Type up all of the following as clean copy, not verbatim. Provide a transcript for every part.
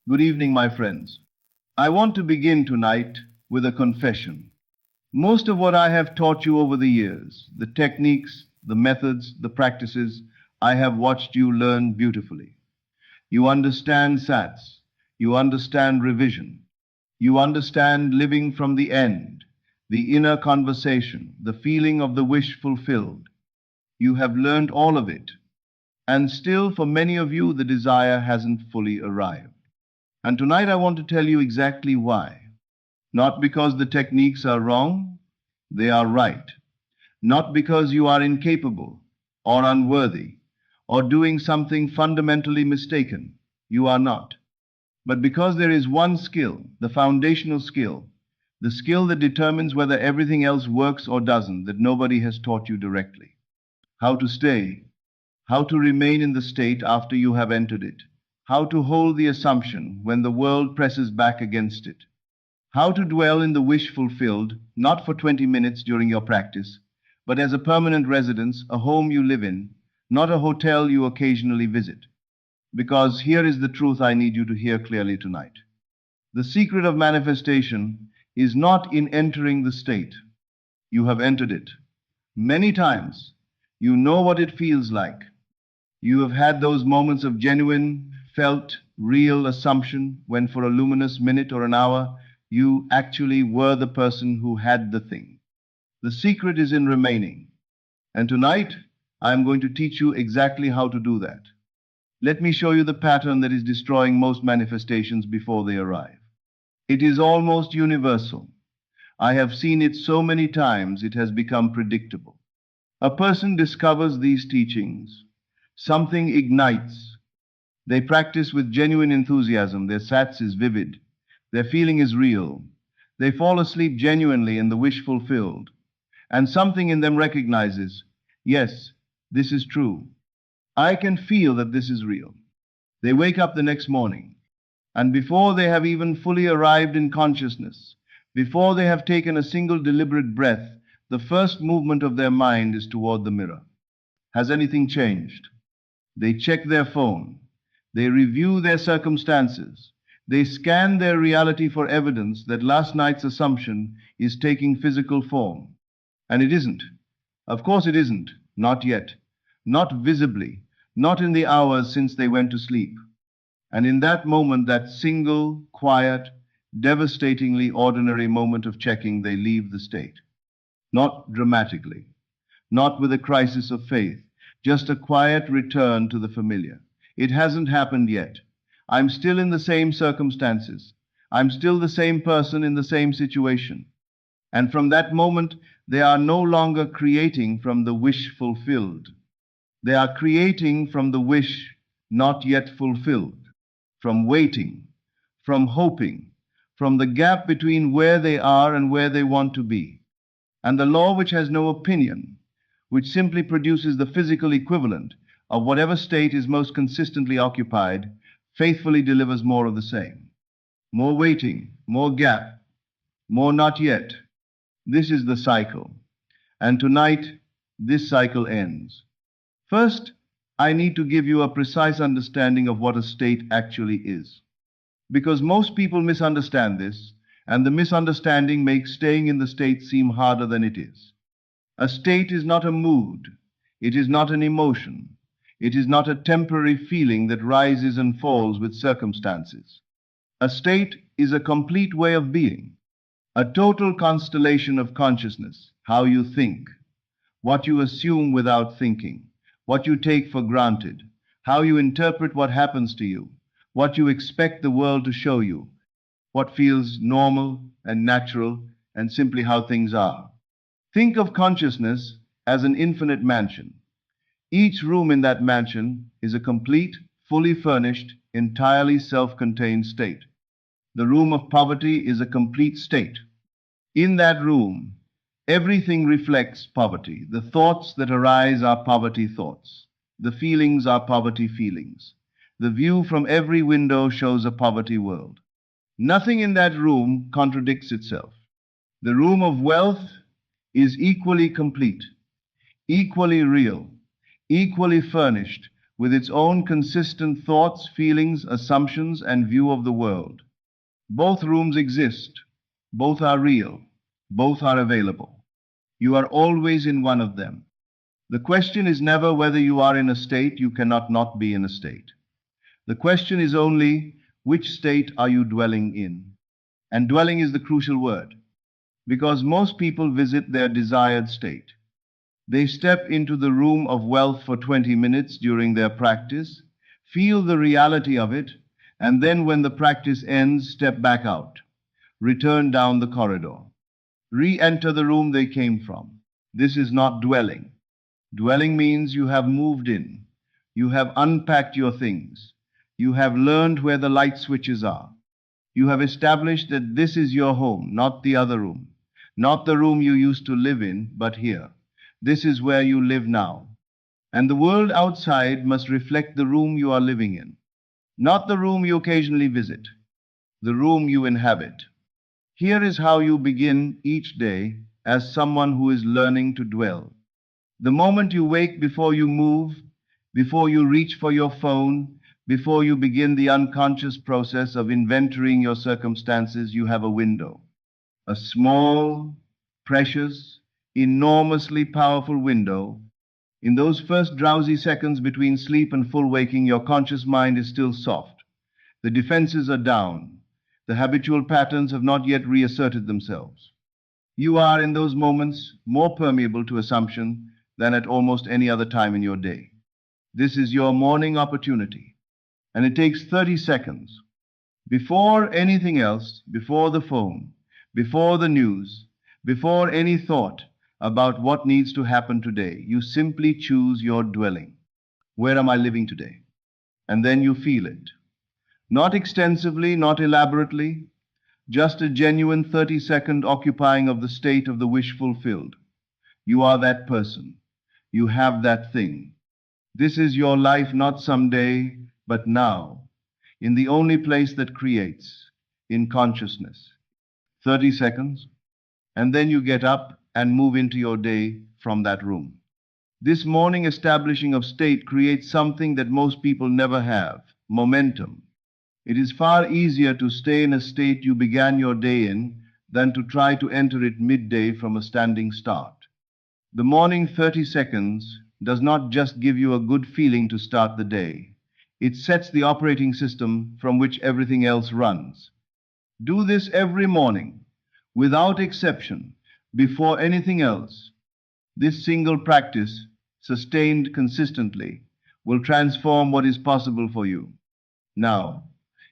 Good evening, my friends. I want to begin tonight with a confession. Most of what I have taught you over the years, the techniques, the methods, the practices, I have watched you learn beautifully. You understand SATs. You understand revision. You understand living from the end, the inner conversation, the feeling of the wish fulfilled. You have learned all of it. And still, for many of you, the desire hasn't fully arrived. And tonight I want to tell you exactly why. Not because the techniques are wrong, they are right. Not because you are incapable or unworthy or doing something fundamentally mistaken. You are not. But because there is one skill, the foundational skill, the skill that determines whether everything else works or doesn't, that nobody has taught you directly. How to stay, how to remain in the state after you have entered it, how to hold the assumption when the world presses back against it, how to dwell in the wish fulfilled, not for 20 minutes during your practice, but as a permanent residence, a home you live in, not a hotel you occasionally visit. Because here is the truth I need you to hear clearly tonight. The secret of manifestation is not in entering the state. You have entered it many times. You know what it feels like. You have had those moments of genuine, felt, real assumption when for a luminous minute or an hour you actually were the person who had the thing. The secret is in remaining. And tonight, I am going to teach you exactly how to do that. Let me show you the pattern that is destroying most manifestations before they arrive. It is almost universal. I have seen it so many times it has become predictable. A person discovers these teachings. Something ignites. They practice with genuine enthusiasm. Their sats is vivid. Their feeling is real. They fall asleep genuinely in the wish fulfilled. And something in them recognizes, yes, this is true. I can feel that this is real. They wake up the next morning, and before they have even fully arrived in consciousness, before they have taken a single deliberate breath, the first movement of their mind is toward the mirror. Has anything changed? They check their phone. They review their circumstances. They scan their reality for evidence that last night's assumption is taking physical form. And it isn't. Of course it isn't. Not yet. Not visibly. Not in the hours since they went to sleep. And in that moment, that single, quiet, devastatingly ordinary moment of checking, they leave the state. Not dramatically. Not with a crisis of faith. Just a quiet return to the familiar. It hasn't happened yet. I'm still in the same circumstances. I'm still the same person in the same situation. And from that moment, they are no longer creating from the wish fulfilled. They are creating from the wish not yet fulfilled, from waiting, from hoping, from the gap between where they are and where they want to be. And the law which has no opinion, which simply produces the physical equivalent of whatever state is most consistently occupied, faithfully delivers more of the same. More waiting, more gap, more not yet. This is the cycle. And tonight, this cycle ends. First, I need to give you a precise understanding of what a state actually is. Because most people misunderstand this, and the misunderstanding makes staying in the state seem harder than it is. A state is not a mood. It is not an emotion. It is not a temporary feeling that rises and falls with circumstances. A state is a complete way of being, a total constellation of consciousness, how you think, what you assume without thinking, what you take for granted, how you interpret what happens to you, what you expect the world to show you, what feels normal and natural, and simply how things are. Think of consciousness as an infinite mansion. Each room in that mansion is a complete, fully furnished, entirely self-contained state. The room of poverty is a complete state. In that room, everything reflects poverty. The thoughts that arise are poverty thoughts. The feelings are poverty feelings. The view from every window shows a poverty world. Nothing in that room contradicts itself. The room of wealth is equally complete, equally real, equally furnished, with its own consistent thoughts, feelings, assumptions, and view of the world. Both rooms exist. Both are real. Both are available. You are always in one of them. The question is never whether you are in a state you cannot not be in a state. The question is only which state are you dwelling in? And dwelling is the crucial word, because most people visit their desired state. They step into the room of wealth for 20 minutes during their practice, feel the reality of it, and then when the practice ends, step back out, return down the corridor, re-enter the room they came from. This is not dwelling. Dwelling means you have moved in, you have unpacked your things, you have learned where the light switches are. You have established that this is your home, not the other room, not the room you used to live in, but here. This is where you live now. And the world outside must reflect the room you are living in, not the room you occasionally visit, the room you inhabit. Here is how you begin each day as someone who is learning to dwell. The moment you wake, before you move, before you reach for your phone, before you begin the unconscious process of inventorying your circumstances, you have a window. A small, precious, enormously powerful window. In those first drowsy seconds between sleep and full waking, your conscious mind is still soft. The defenses are down. The habitual patterns have not yet reasserted themselves. You are, in those moments, more permeable to assumption than at almost any other time in your day. This is your morning opportunity, and it takes 30 seconds. Before anything else, before the phone, before the news, before any thought about what needs to happen today, you simply choose your dwelling. Where am I living today? And then you feel it. Not extensively, not elaborately, just a genuine 30-second occupying of the state of the wish fulfilled. You are that person. You have that thing. This is your life, not someday, but now, in the only place that creates, in consciousness. 30 seconds, and then you get up and move into your day from that room. This morning establishing of state creates something that most people never have: momentum. It is far easier to stay in a state you began your day in than to try to enter it midday from a standing start. The morning 30 seconds does not just give you a good feeling to start the day. It sets the operating system from which everything else runs. Do this every morning, without exception, before anything else. This single practice, sustained consistently, will transform what is possible for you. Now,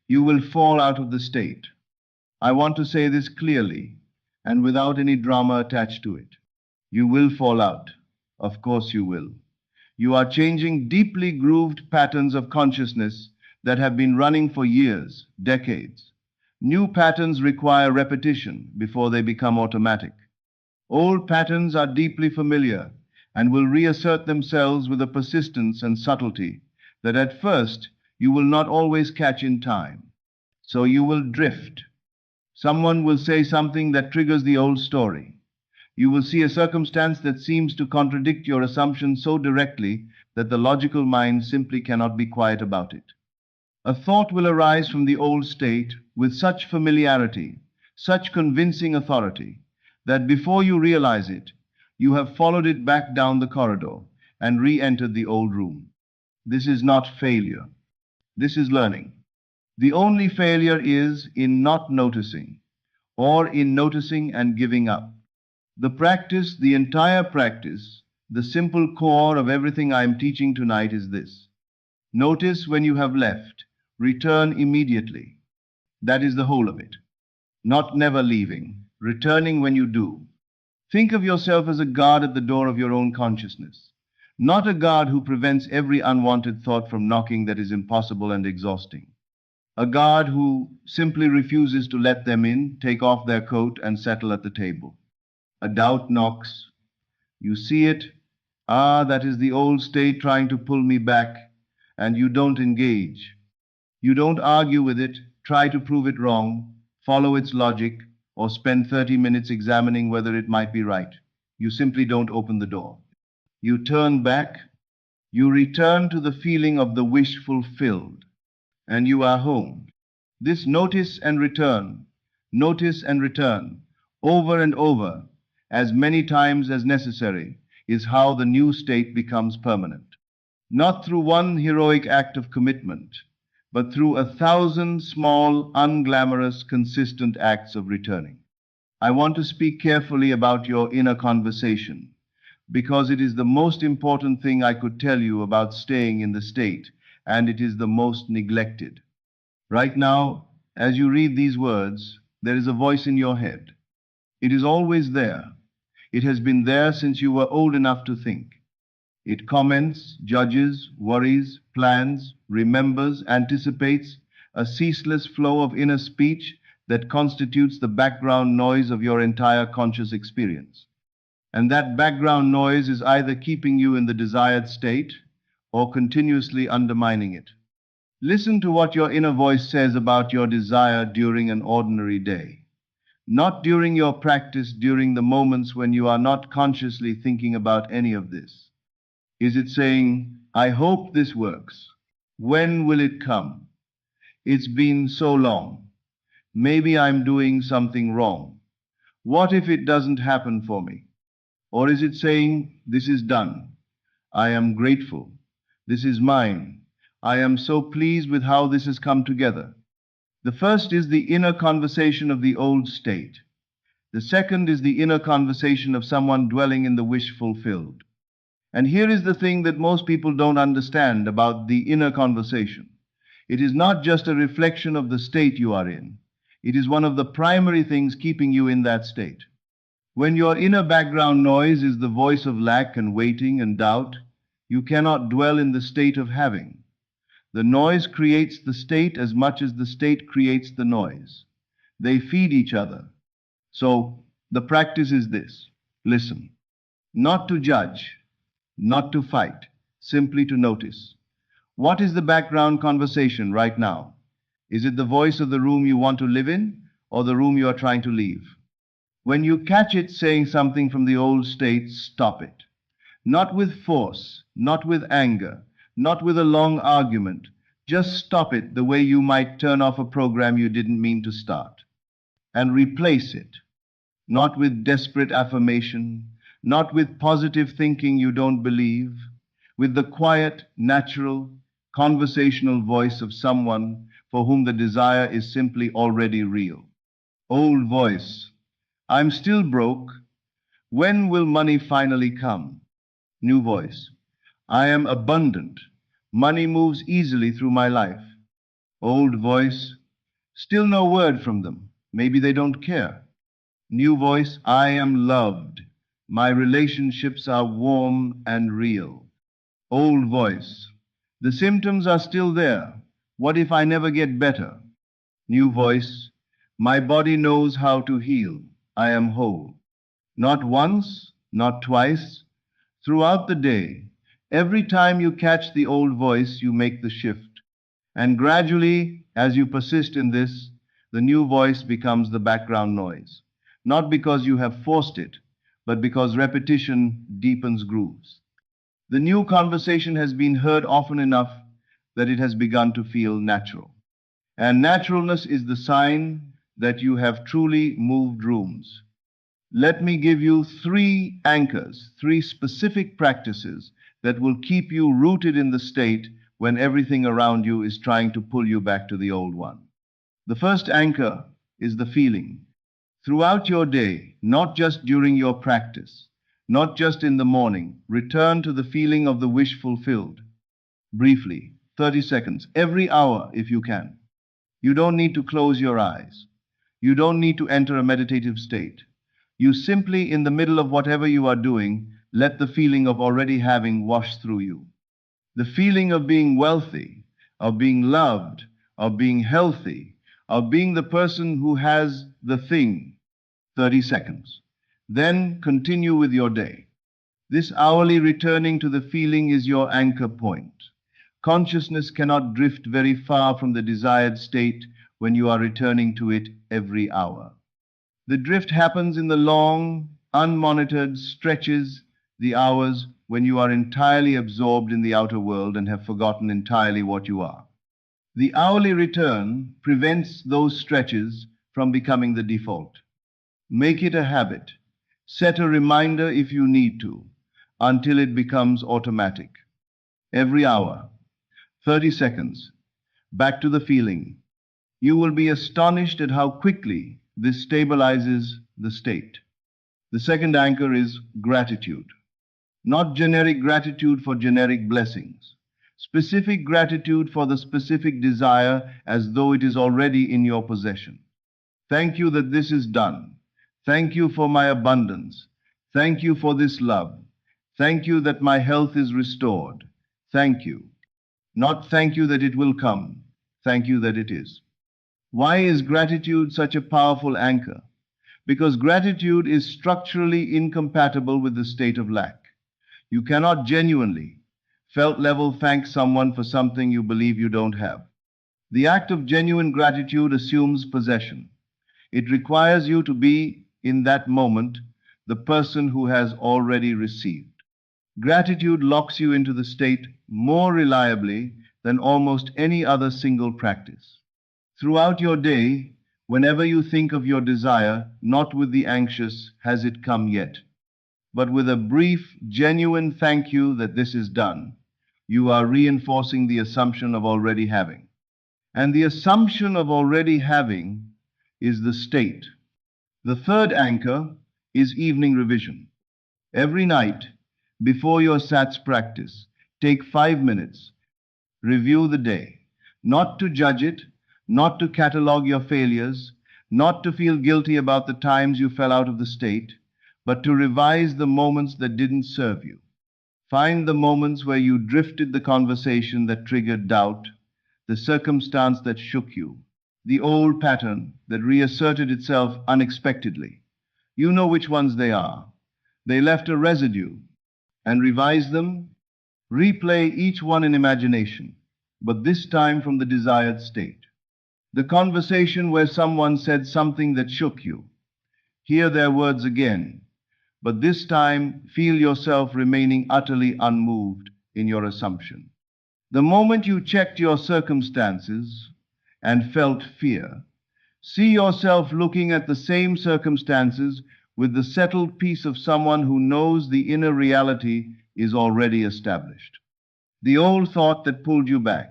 you will fall out of the state. I want to say this clearly and without any drama attached to it. You will fall out. Of course you will. You are changing deeply grooved patterns of consciousness that have been running for years, decades. New patterns require repetition before they become automatic. Old patterns are deeply familiar and will reassert themselves with a persistence and subtlety that at first you will not always catch in time. So you will drift. Someone will say something that triggers the old story. You will see a circumstance that seems to contradict your assumption so directly that the logical mind simply cannot be quiet about it. A thought will arise from the old state with such familiarity, such convincing authority, that before you realize it, you have followed it back down the corridor and re-entered the old room. This is not failure. This is learning. The only failure is in not noticing, or in noticing and giving up. The practice, the entire practice, the simple core of everything I am teaching tonight is this: notice when you have left, return immediately. That is the whole of it. Not never leaving, returning when you do. Think of yourself as a guard at the door of your own consciousness, not a guard who prevents every unwanted thought from knocking that is impossible and exhausting. A guard who simply refuses to let them in, take off their coat, and settle at the table. A doubt knocks. You see it. Ah, that is the old state trying to pull me back, and you don't engage. You don't argue with it, try to prove it wrong, follow its logic, or spend 30 minutes examining whether it might be right. You simply don't open the door. You turn back, You return to the feeling of the wish fulfilled, and you are home. This notice and return, over and over, as many times as necessary, is how the new state becomes permanent. Not through one heroic act of commitment, but through 1,000 small, unglamorous, consistent acts of returning. I want to speak carefully about your inner conversation, because it is the most important thing I could tell you about staying in the state, and it is the most neglected. Right now, as you read these words, there is a voice in your head. It is always there. It has been there since you were old enough to think. It comments, judges, worries, plans, remembers, anticipates, a ceaseless flow of inner speech that constitutes the background noise of your entire conscious experience. And that background noise is either keeping you in the desired state or continuously undermining it. Listen to what your inner voice says about your desire during an ordinary day. Not during your practice, during the moments when you are not consciously thinking about any of this. Is it saying, I hope this works? When will it come? It's been so long. Maybe I'm doing something wrong. What if it doesn't happen for me? Or is it saying, this is done? I am grateful. This is mine. I am so pleased with how this has come together. The first is the inner conversation of the old state. The second is the inner conversation of someone dwelling in the wish fulfilled. And here is the thing that most people don't understand about the inner conversation. It is not just a reflection of the state you are in. It is one of the primary things keeping you in that state. When your inner background noise is the voice of lack and waiting and doubt, you cannot dwell in the state of having. The noise creates the state as much as the state creates the noise. They feed each other. So, the practice is this. Listen. Not to judge, not to fight, simply to notice. What is the background conversation right now? Is it the voice of the room you want to live in, or the room you are trying to leave? When you catch it saying something from the old state, stop it. Not with force, not with anger, not with a long argument. Just stop it the way you might turn off a program you didn't mean to start. And replace it. Not with desperate affirmation, not with positive thinking you don't believe, with the quiet, natural, conversational voice of someone for whom the desire is simply already real. Old voice. I'm still broke. When will money finally come? New voice. I am abundant. Money moves easily through my life. Old voice. Still no word from them. Maybe they don't care. New voice. I am loved. My relationships are warm and real. Old voice. The symptoms are still there. What if I never get better? New voice. My body knows how to heal. I am whole. Not once, not twice. Throughout the day, every time you catch the old voice, you make the shift. And gradually, as you persist in this, the new voice becomes the background noise. Not because you have forced it, but because repetition deepens grooves. The new conversation has been heard often enough that it has begun to feel natural. And naturalness is the sign that you have truly moved rooms. Let me give you 3 anchors, 3 specific practices that will keep you rooted in the state when everything around you is trying to pull you back to the old one. The first anchor is the feeling. Throughout your day, not just during your practice, not just in the morning, return to the feeling of the wish fulfilled. Briefly, 30 seconds, every hour if you can. You don't need to close your eyes. You don't need to enter a meditative state. You simply, in the middle of whatever you are doing, let the feeling of already having wash through you. The feeling of being wealthy, of being loved, of being healthy, of being the person who has the thing. 30 seconds. Then continue with your day. This hourly returning to the feeling is your anchor point. Consciousness cannot drift very far from the desired state when you are returning to it every hour. The drift happens in the long, unmonitored stretches, the hours when you are entirely absorbed in the outer world and have forgotten entirely what you are. The hourly return prevents those stretches from becoming the default. Make it a habit. Set a reminder if you need to, until it becomes automatic. Every hour, 30 seconds, back to the feeling. You will be astonished at how quickly this stabilizes the state. The second anchor is gratitude. Not generic gratitude for generic blessings. Specific gratitude for the specific desire as though it is already in your possession. Thank you that this is done. Thank you for my abundance. Thank you for this love. Thank you that my health is restored. Thank you. Not thank you that it will come. Thank you that it is. Why is gratitude such a powerful anchor? Because gratitude is structurally incompatible with the state of lack. You cannot genuinely, felt level, thank someone for something you believe you don't have. The act of genuine gratitude assumes possession. It requires you to be, in that moment, the person who has already received. Gratitude locks you into the state more reliably than almost any other single practice. Throughout your day, whenever you think of your desire, not with the anxious, has it come yet, but with a brief, genuine thank you that this is done, you are reinforcing the assumption of already having. And the assumption of already having is the state. The third anchor is evening revision. Every night, before your SATS practice, take 5 minutes. Review the day, not to judge it, not to catalog your failures, not to feel guilty about the times you fell out of the state, but to revise the moments that didn't serve you. Find the moments where you drifted, the conversation that triggered doubt, the circumstance that shook you, the old pattern that reasserted itself unexpectedly. You know which ones they are. They left a residue, and revise them. Replay each one in imagination, but this time from the desired state. The conversation where someone said something that shook you. Hear their words again, but this time feel yourself remaining utterly unmoved in your assumption. The moment you checked your circumstances and felt fear, see yourself looking at the same circumstances with the settled peace of someone who knows the inner reality is already established. The old thought that pulled you back,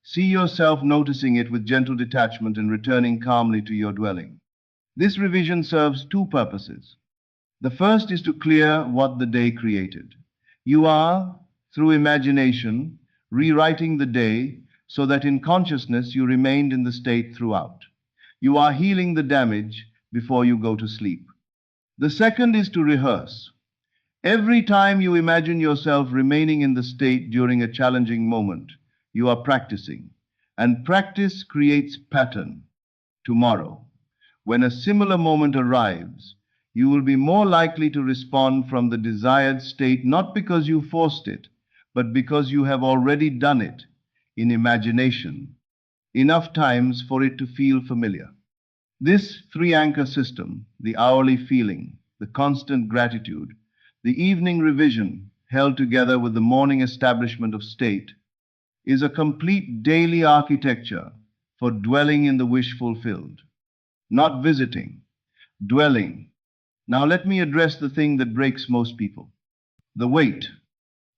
see yourself noticing it with gentle detachment and returning calmly to your dwelling. This revision serves two purposes. The first is to clear what the day created. You are, through imagination, rewriting the day so that in consciousness you remained in the state throughout. You are healing the damage before you go to sleep. The second is to rehearse. Every time you imagine yourself remaining in the state during a challenging moment, you are practicing. And practice creates pattern. Tomorrow, when a similar moment arrives, you will be more likely to respond from the desired state, not because you forced it, but because you have already done it in imagination enough times for it to feel familiar. This three-anchor system, the hourly feeling, the constant gratitude, the evening revision held together with the morning establishment of state, is a complete daily architecture for dwelling in the wish fulfilled. Not visiting, dwelling. Now let me address the thing that breaks most people. The wait.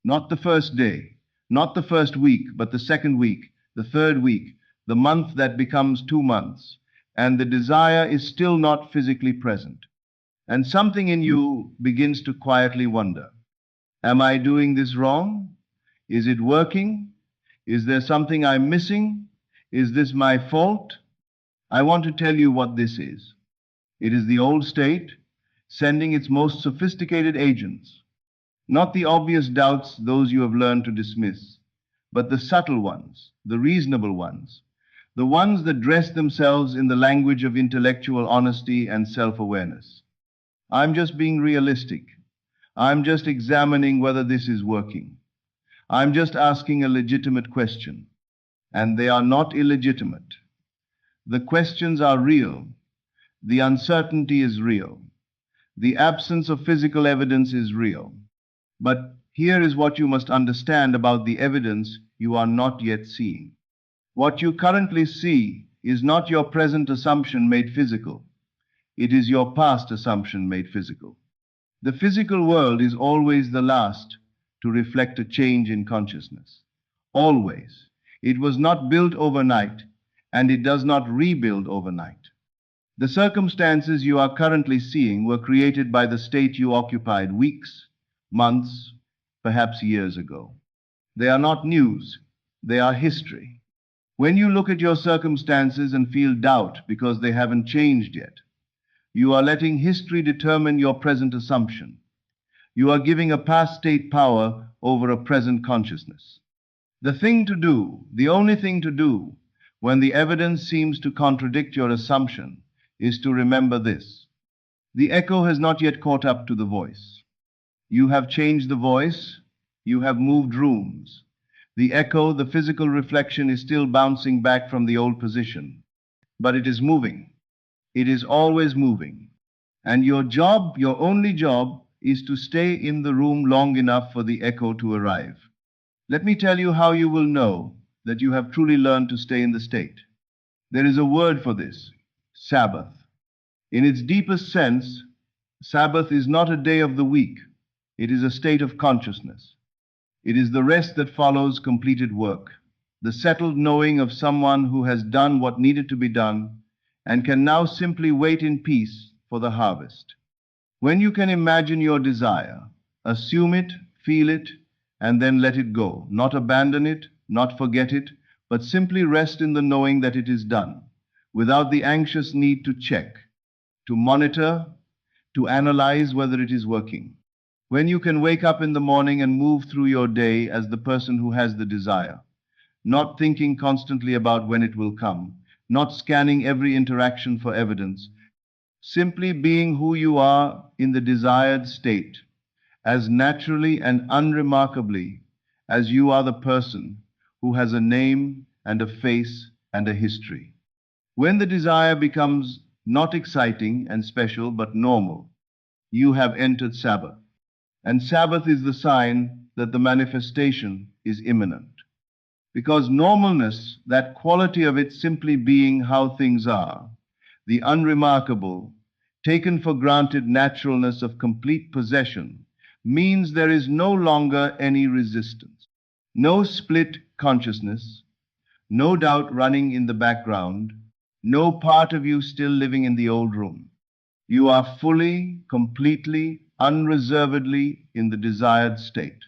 Not the first day, not the first week, but the second week, the third week, the month that becomes 2 months, and the desire is still not physically present. And something in you begins to quietly wonder, am I doing this wrong? Is it working? Is there something I'm missing? Is this my fault? I want to tell you what this is. It is the old state sending its most sophisticated agents, not the obvious doubts, those you have learned to dismiss, but the subtle ones, the reasonable ones, the ones that dress themselves in the language of intellectual honesty and self-awareness. I'm just being realistic. I'm just examining whether this is working. I'm just asking a legitimate question. And they are not illegitimate. The questions are real. The uncertainty is real. The absence of physical evidence is real. But here is what you must understand about the evidence you are not yet seeing. What you currently see is not your present assumption made physical. It is your past assumption made physical. The physical world is always the last to reflect a change in consciousness. Always. It was not built overnight, and it does not rebuild overnight. The circumstances you are currently seeing were created by the state you occupied weeks, months, perhaps years ago. They are not news, they are history. When you look at your circumstances and feel doubt because they haven't changed yet, you are letting history determine your present assumption. You are giving a past state power over a present consciousness. The thing to do, the only thing to do, when the evidence seems to contradict your assumption, is to remember this. The echo has not yet caught up to the voice. You have changed the voice, you have moved rooms. The echo, the physical reflection, is still bouncing back from the old position, but it is moving. It is always moving. And your job, your only job, is to stay in the room long enough for the echo to arrive. Let me tell you how you will know that you have truly learned to stay in the state. There is a word for this: Sabbath. In its deepest sense, Sabbath is not a day of the week. It is a state of consciousness. It is the rest that follows completed work, the settled knowing of someone who has done what needed to be done and can now simply wait in peace for the harvest. When you can imagine your desire, assume it, feel it, and then let it go, not abandon it, not forget it, but simply rest in the knowing that it is done, without the anxious need to check, to monitor, to analyze whether it is working. When you can wake up in the morning and move through your day as the person who has the desire, not thinking constantly about when it will come, not scanning every interaction for evidence, simply being who you are in the desired state, as naturally and unremarkably as you are the person who has a name and a face and a history. When the desire becomes not exciting and special but normal, you have entered Sabbath. And Sabbath is the sign that the manifestation is imminent. Because normalness, that quality of it simply being how things are, the unremarkable, taken for granted naturalness of complete possession, means there is no longer any resistance, no split consciousness, no doubt running in the background, no part of you still living in the old room. You are fully, completely, unreservedly in the desired state.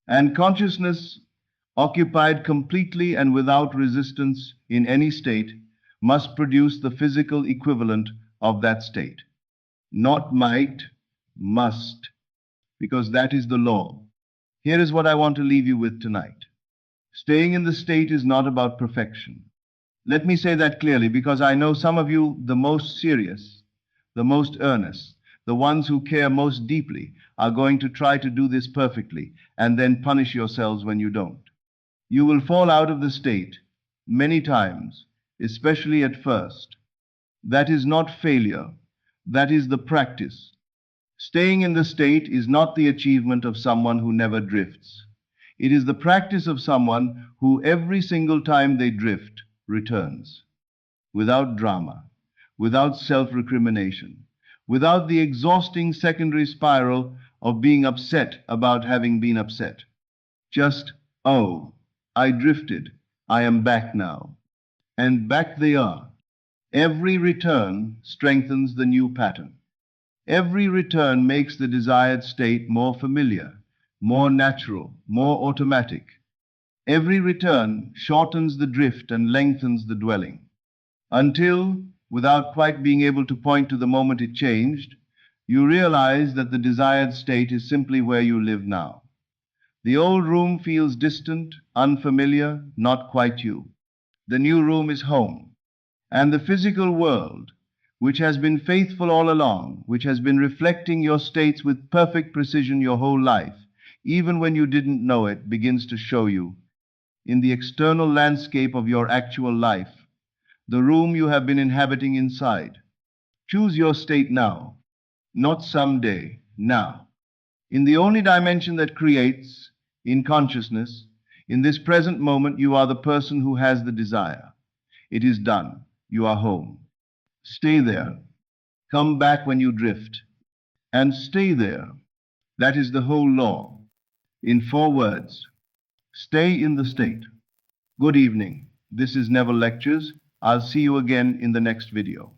And consciousness, occupied completely and without resistance in any state, must produce the physical equivalent of that state. Not might, must, because that is the law. Here is what I want to leave you with tonight. Staying in the state is not about perfection. Let me say that clearly, because I know some of you, the most serious, the most earnest, the ones who care most deeply, are going to try to do this perfectly and then punish yourselves when you don't. You will fall out of the state many times, especially at first. That is not failure. That is the practice. Staying in the state is not the achievement of someone who never drifts. It is the practice of someone who every single time they drift returns, without drama, without self-recrimination, without the exhausting secondary spiral of being upset about having been upset. Just, oh, I drifted, I am back now. And back they are. Every return strengthens the new pattern. Every return makes the desired state more familiar, more natural, more automatic. Every return shortens the drift and lengthens the dwelling, until, without quite being able to point to the moment it changed, you realize that the desired state is simply where you live now. The old room feels distant, unfamiliar, not quite you. The new room is home. And the physical world, which has been faithful all along, which has been reflecting your states with perfect precision your whole life, even when you didn't know it, begins to show you, in the external landscape of your actual life, the room you have been inhabiting inside. Choose your state now, not someday, now. In the only dimension that creates, in consciousness, in this present moment, you are the person who has the desire. It is done. You are home. Stay there. Come back when you drift. And stay there. That is the whole law. In 4 words, stay in the state. Good evening. This is NEVILLE Lectures. I'll see you again in the next video.